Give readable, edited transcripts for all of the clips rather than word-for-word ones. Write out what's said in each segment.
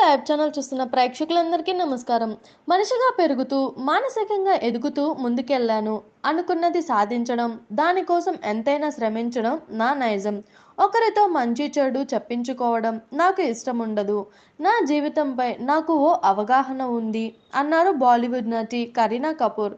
Live channel చూస్తున్న ప్రేక్షకులందరికీ నమస్కారం. మనిషిగా పెరుగుతూ మానసికంగా ఎదుగుతూ ముందుకెళ్లాను. అనుకున్నది సాధించడం, దానికోసం ఎంతైనా శ్రమించడం నా నైజం. ఒకరితో మంచి చెడు చెప్పించుకోవడం నాకు ఇష్టం ఉండదు. నా జీవితంపై నాకు ఓ అవగాహన ఉంది అన్నారు బాలీవుడ్ నటి కరీనా కపూర్.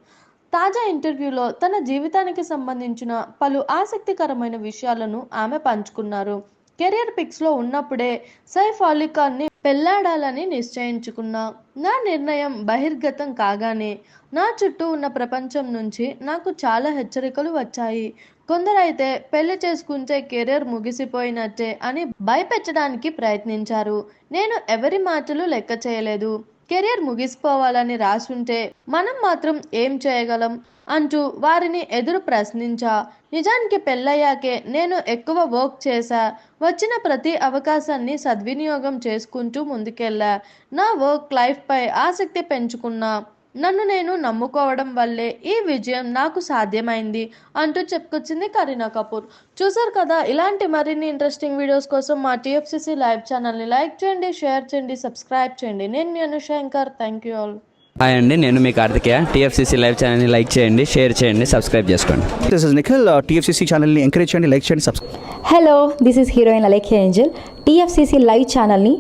తాజా ఇంటర్వ్యూలో తన జీవితానికి సంబంధించిన పలు ఆసక్తికరమైన విషయాలను ఆమె పంచుకున్నారు. కెరియర్ పిక్స్లో ఉన్నప్పుడే సైఫ్ అలీ ఖాన్ని పెళ్లాడాలని నిశ్చయించుకున్నా. నా నిర్ణయం బహిర్గతం కాగానే నా చుట్టూ ఉన్న ప్రపంచం నుంచి నాకు చాలా హెచ్చరికలు వచ్చాయి. కొందరైతే పెళ్లి చేసుకుంటే కెరీర్ ముగిసిపోయినట్టే అని భయపెట్టడానికి ప్రయత్నించారు. నేను ఎవరి మాటలు లెక్క చేయలేదు. కెరీర్ ముగిసిపోవాలని రాసుంటే మనం మాత్రం ఏం చేయగలం అంటూ వారిని ఎదురు ప్రశ్నించా. నిజానికి పెళ్ళయ్యాకే నేను ఎక్కువ వర్క్ చేశా. వచ్చిన ప్రతి అవకాశాన్ని సద్వినియోగం చేసుకుంటూ ముందుకెళ్ళా. నా వర్క్ లైఫ్ పై ఆసక్తి పెంచుకున్నా. నన్ను నేను నమ్ముకోవడం వల్లే ఈ విజయం నాకు సాధ్యమైంది అంటూ చెప్పుకొచ్చింది కరీనా కపూర్. చూసారు కదా, ఇలాంటి మరిన్ని ఇంట్రెస్టింగ్ వీడియోస్ కోసం మా టీఎఫ్సీసీ లైవ్ ఛానల్ని లైక్ చేయండి, షేర్ చేయండి, సబ్స్క్రైబ్ చేయండి. నేను మీ Anushankar. Thank you all. Hi అండి, నేను మీ కార్తికేయ. టీఎఫ్సీసీ లైవ్ ఛానల్ని లైక్ చేయండి, షేర్ చేయండి, సబ్స్క్రైబ్ చేసుకోండి. This is Nikhil. టీఎఫ్సీసీ ఛానల్ని ఎంకరేజ్ చేయండి, లైక్ చేయండి, subscribe. Hello, this is heroine Alekhya Angel. TFCC live ఛానల్ని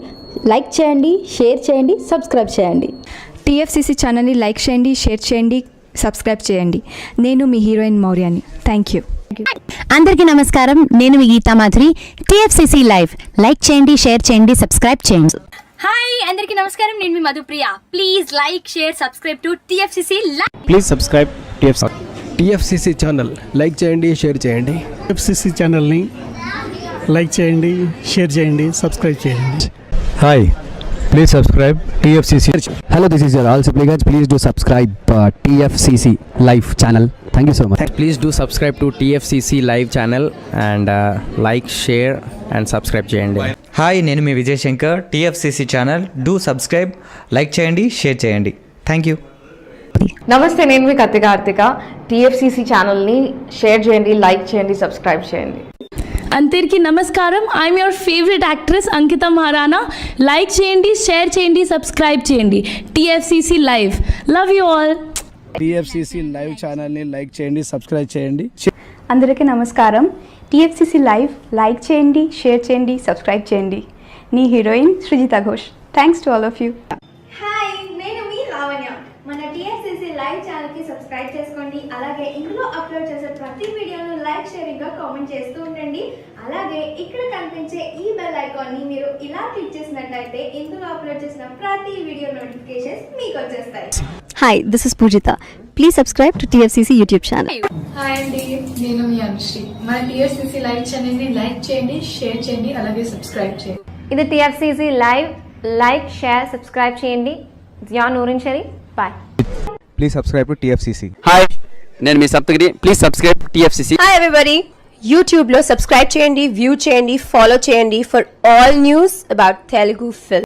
లైక్ చేయండి, షేర్ చేయండి, సబ్స్క్రైబ్ చేయండి. టీఎఫ్సీసీ ఛానల్ని లైక్ చేయండి, షేర్ చేయండి, సబ్స్క్రైబ్ చేయండి. నేను మీ హీరోయిన్ మౌర్యాని. Thank you. అందరికీ నమస్కారం, నేను మీ Geetha Madhuri. TFCC live like చేయండి, షేర్ చేయండి, సబ్స్క్రైబ్ చేయండి. హాయ్ అందరికీ నమస్కారం, నేను మీ Madhupriya. Please like, share, subscribe to TFCC live. Please subscribe TFCC channel. Like చేయండి, షేర్ చేయండి. టీఎఫ్సీసీ ఛానల్ని లైక్ చేయండి, షేర్ చేయండి, సబ్స్క్రైబ్ చేయండి. Hi, please subscribe TFCC. Hello, this is your all supplicants. Please do subscribe TFCC live channel. Thank you so much. Please do subscribe to TFCC live channel and like, share and subscribe చేయండి. Hi, నేను మీ Vijay Shankar. TFCC channel do subscribe, like చేయండి, share చేయండి. Thank you. నమస్తే, నేను మీ Karthika. TFCC ఛానల్ని share చేయండి, లైక్ చేయండి, సబ్స్క్రైబ్ చేయండి. అందరికీ నమస్కారం. I'm your favourite actress Ankita Maharana. Like చేయండి, షేర్ చేయండి, సబ్స్క్రైబ్ చేయండి. TFCC live. Love you all. TFCC live ఛానల్ని లైక్ చేయండి, సబ్స్క్రైబ్ చేయండి. అందరికీ నమస్కారం. టీఎఫ్సీసీ లైవ్ లైక్ చేయండి, షేర్ చేయండి, సబ్స్క్రైబ్ చేయండి. నీ heroine Srujitha Ghosh. Thanks to all of you. Hi, నేను మీ లావణ్య. మన టీఎఫ్సీసీ లైవ్ ఛానల్కి సబ్స్క్రైబ్ చేసుకోండి. అలాగే ఇందులో అప్లోడ్ చేసే ప్రతి వీడియోను లైక్, షేరింగ్గా కామెంట్ చేస్తూ ఉండండి. అలాగే ఇక్కడ కనిపించే ఈ బెల్ ఐకాన్ని మీరు ఇలా క్లిక్ చేసినట్లయితే ఇందులో అప్లోడ్ చేసిన ప్రతి వీడియో నోటిఫికేషన్స్ మీకు వచ్చేస్తాయి. Hi, this is Poojitha. Please subscribe to TFCC YouTube channel. Hi అండి, నేను మీ అనుశ్రీ. మన టీఎఫ్సీసీ లైవ్ ఛానల్ని లైక్ చేయండి, షేర్ చేయండి, అలాగే సబ్స్క్రైబ్ చేయండి. ఇది TFCC live. Like, share, subscribe చేయండి. Zia Noorin Shari. Bye. Please subscribe to TFCC. Hi, నేను మీ Saptagiri. Please subscribe TFCC. Hi everybody. యూట్యూబ్లో సబ్స్క్రైబ్ చేయండి, వ్యూ చేయండి, ఫాలో చేయండి for all news about Telugu film.